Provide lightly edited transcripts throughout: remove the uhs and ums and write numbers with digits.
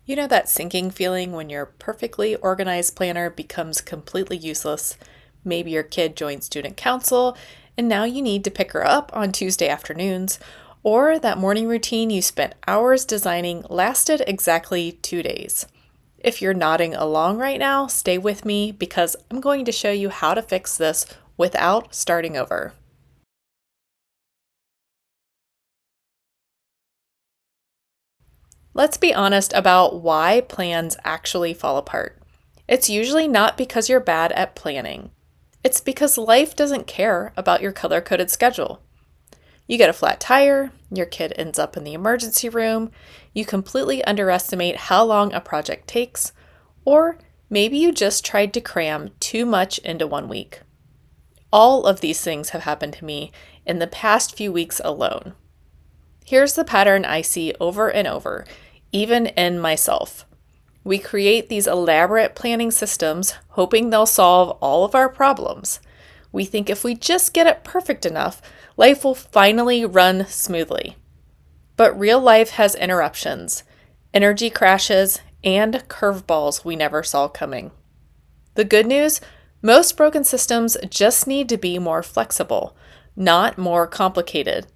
You know that sinking feeling when your perfectly organized planner becomes completely useless? Maybe your kid joined student council and now you need to pick her up on Tuesday afternoons, or that morning routine you spent hours designing lasted exactly 2 days. If you're nodding along right now, stay with me because I'm going to show you how to fix this without starting over. Let's be honest about why plans actually fall apart. It's usually not because you're bad at planning. It's because life doesn't care about your color coded schedule. You get a flat tire, your kid ends up in the emergency room, you completely underestimate how long a project takes, or maybe you just tried to cram too much into 1 week. All of these things have happened to me in the past few weeks alone. Here's the pattern I see over and over, even in myself. We create these elaborate planning systems, hoping they'll solve all of our problems. We think if we just get it perfect enough, life will finally run smoothly. But real life has interruptions, energy crashes, and curveballs we never saw coming. The good news? Most broken systems just need to be more flexible, not more complicated.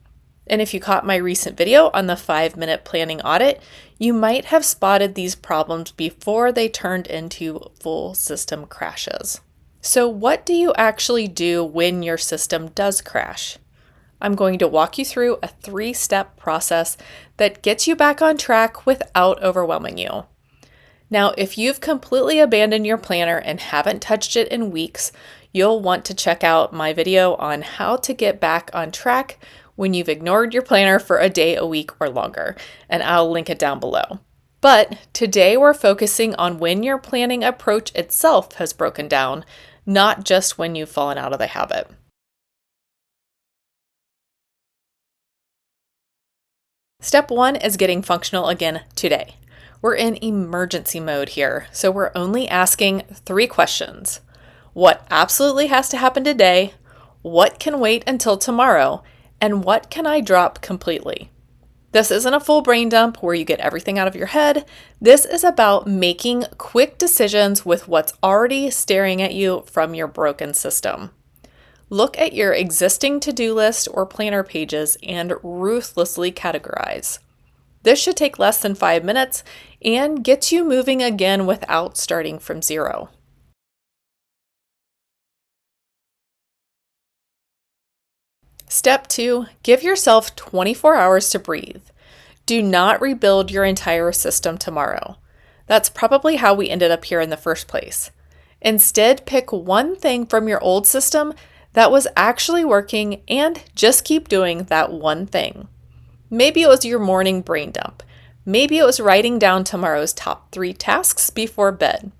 And if you caught my recent video on the 5-minute planning audit, you might have spotted these problems before they turned into full system crashes. So what do you actually do when your system does crash? I'm going to walk you through a 3-step process that gets you back on track without overwhelming you. Now, if you've completely abandoned your planner and haven't touched it in weeks, you'll want to check out my video on how to get back on track when you've ignored your planner for a day, a week, or longer, and I'll link it down below. But today we're focusing on when your planning approach itself has broken down, not just when you've fallen out of the habit. Step 1 is getting functional again today. We're in emergency mode here, so we're only asking 3 questions. What absolutely has to happen today? What can wait until tomorrow? And what can I drop completely? This isn't a full brain dump where you get everything out of your head. This is about making quick decisions with what's already staring at you from your broken system. Look at your existing to-do list or planner pages and ruthlessly categorize. This should take less than 5 minutes and gets you moving again without starting from zero. Step 2, give yourself 24 hours to breathe. Do not rebuild your entire system tomorrow. That's probably how we ended up here in the first place. Instead, pick one thing from your old system that was actually working and just keep doing that one thing. Maybe it was your morning brain dump. Maybe it was writing down tomorrow's top 3 tasks before bed.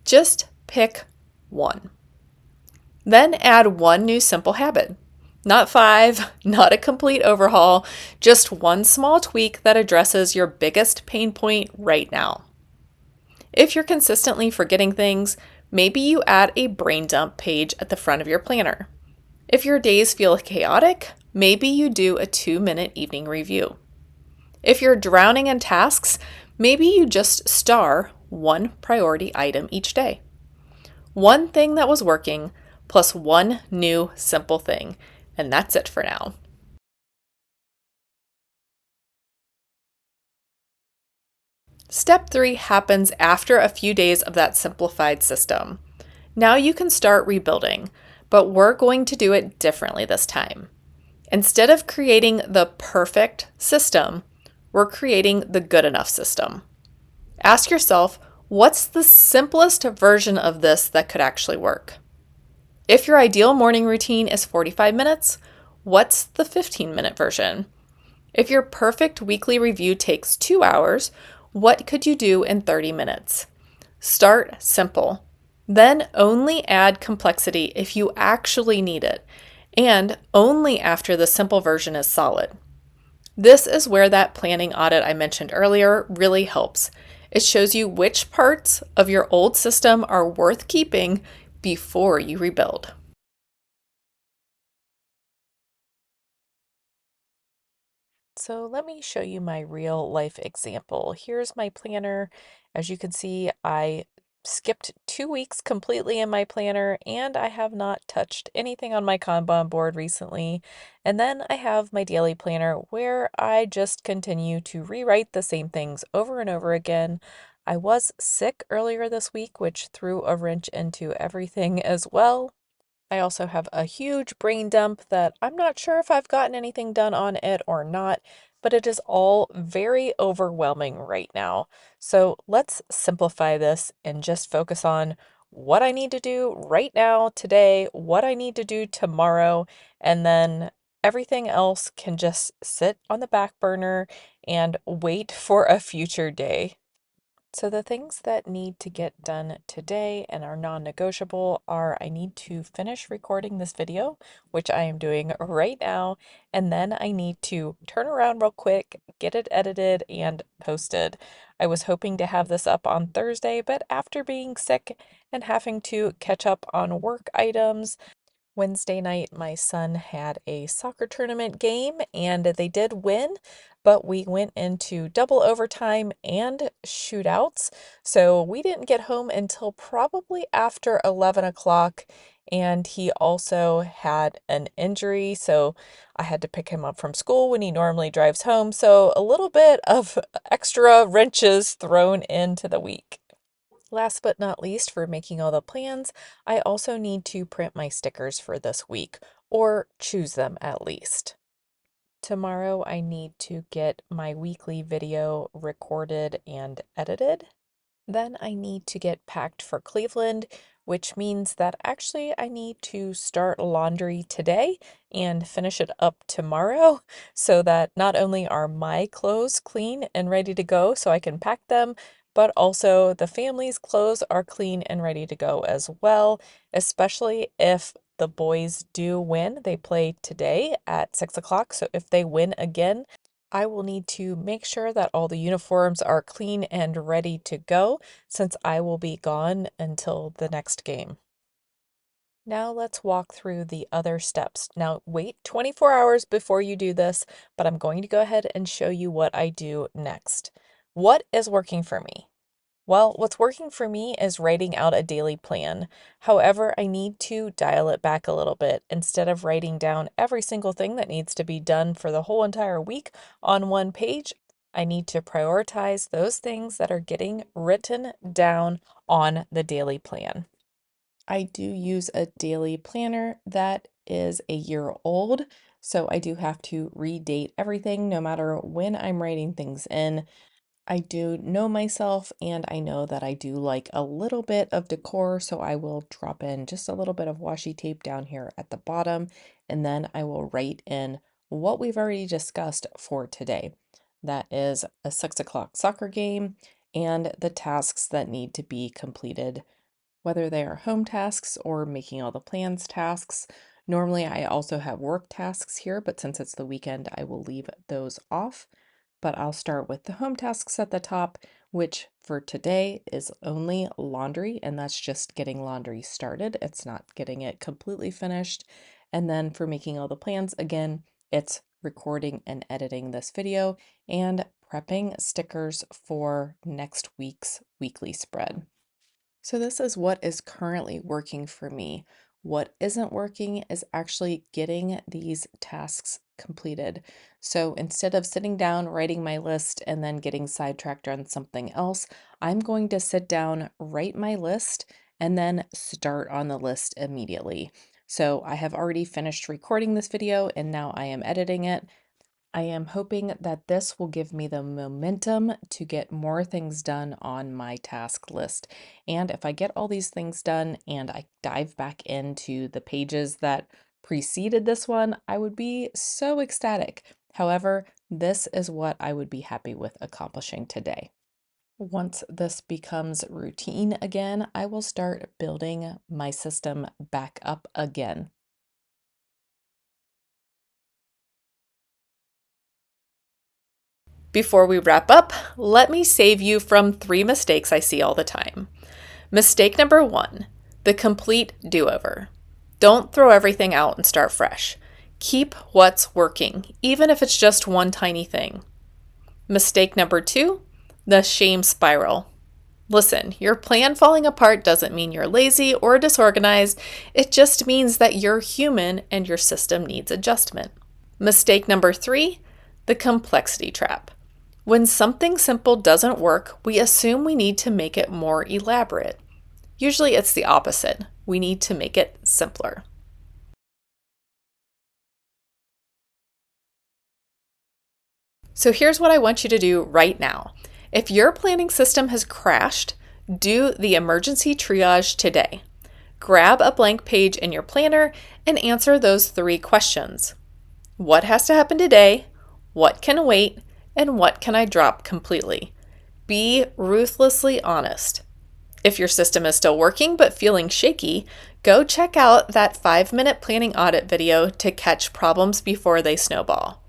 Just pick one. Then add one new simple habit. Not 5, not a complete overhaul, just one small tweak that addresses your biggest pain point right now. If you're consistently forgetting things, maybe you add a brain dump page at the front of your planner. If your days feel chaotic, maybe you do a 2-minute evening review. If you're drowning in tasks, maybe you just star one priority item each day. One thing that was working plus one new simple thing, and that's it for now. Step 3 happens after a few days of that simplified system. Now you can start rebuilding, but we're going to do it differently this time. Instead of creating the perfect system, we're creating the good enough system. Ask yourself, what's the simplest version of this that could actually work? If your ideal morning routine is 45 minutes, what's the 15-minute version? If your perfect weekly review takes 2 hours, what could you do in 30 minutes? Start simple. Then only add complexity if you actually need it, and only after the simple version is solid. This is where that planning audit I mentioned earlier really helps. It shows you which parts of your old system are worth keeping before you rebuild. So let me show you my real life example. Here's my planner. As you can see, I skipped 2 weeks completely in my planner and I have not touched anything on my Kanban board recently. And then I have my daily planner where I just continue to rewrite the same things over and over again. I was sick earlier this week, which threw a wrench into everything as well. I also have a huge brain dump that I'm not sure if I've gotten anything done on it or not, but it is all very overwhelming right now. So let's simplify this and just focus on what I need to do right now, today, what I need to do tomorrow, and then everything else can just sit on the back burner and wait for a future day. So the things that need to get done today and are non-negotiable are I need to finish recording this video, which I am doing right now, and then I need to turn around real quick, get it edited and posted. I was hoping to have this up on Thursday, but after being sick and having to catch up on work items, Wednesday night, my son had a soccer tournament game and they did win, but we went into double overtime and shootouts. So we didn't get home until probably after 11 o'clock. And he also had an injury. So I had to pick him up from school when he normally drives home. So a little bit of extra wrenches thrown into the week. Last but not least, for making all the plans, I also need to print my stickers for this week, or choose them at least. Tomorrow, I need to get my weekly video recorded and edited. Then I need to get packed for Cleveland, which means that actually I need to start laundry today and finish it up tomorrow so that not only are my clothes clean and ready to go so I can pack them, but also the family's clothes are clean and ready to go as well, especially if the boys do win. They play today at 6 o'clock, so if they win again, I will need to make sure that all the uniforms are clean and ready to go since I will be gone until the next game. Now let's walk through the other steps. Now wait 24 hours before you do this, but I'm going to go ahead and show you what I do next. What is working for me? Well, what's working for me is writing out a daily plan. However, I need to dial it back a little bit. Instead of writing down every single thing that needs to be done for the whole entire week on one page, I need to prioritize those things that are getting written down on the daily plan. I do use a daily planner that is a year old, so I do have to redate everything no matter when I'm writing things in. I do know myself and I know that I do like a little bit of decor, so I will drop in just a little bit of washi tape down here at the bottom, and then I will write in what we've already discussed for today. That is a 6 o'clock soccer game and the tasks that need to be completed, whether they are home tasks or making all the plans tasks. Normally, I also have work tasks here, but since it's the weekend, I will leave those off. But I'll start with the home tasks at the top, which for today is only laundry, and that's just getting laundry started. It's not getting it completely finished. And then for making all the plans, again, it's recording and editing this video and prepping stickers for next week's weekly spread. So this is what is currently working for me. What isn't working is actually getting these tasks completed. So instead of sitting down, writing my list, and then getting sidetracked on something else, I'm going to sit down, write my list, and then start on the list immediately. So I have already finished recording this video and now I am editing it. I am hoping that this will give me the momentum to get more things done on my task list. And if I get all these things done and I dive back into the pages that preceded this one, I would be so ecstatic. However, this is what I would be happy with accomplishing today. Once this becomes routine again, I will start building my system back up again. Before we wrap up, let me save you from 3 mistakes I see all the time. Mistake number 1, the complete do-over. Don't throw everything out and start fresh. Keep what's working, even if it's just one tiny thing. Mistake number 2, the shame spiral. Listen, your plan falling apart doesn't mean you're lazy or disorganized. It just means that you're human and your system needs adjustment. Mistake number 3, the complexity trap. When something simple doesn't work, we assume we need to make it more elaborate. Usually it's the opposite. We need to make it simpler. So here's what I want you to do right now. If your planning system has crashed, do the emergency triage today. Grab a blank page in your planner and answer those 3 questions. What has to happen today? What can wait? And what can I drop completely? Be ruthlessly honest. If your system is still working but feeling shaky, go check out that 5-minute planning audit video to catch problems before they snowball.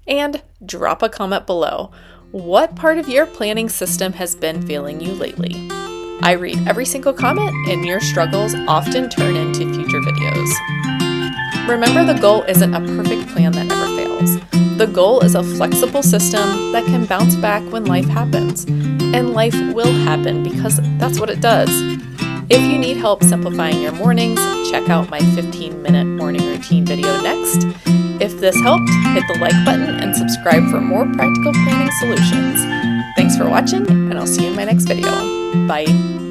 And drop a comment below. What part of your planning system has been failing you lately? I read every single comment, and your struggles often turn into future videos. Remember, the goal isn't a perfect plan that never fails. The goal is a flexible system that can bounce back when life happens. And life will happen because that's what it does. If you need help simplifying your mornings, check out my 15-minute morning routine video next. If this helped, hit the like button and subscribe for more practical planning solutions. Thanks for watching, and I'll see you in my next video. Bye.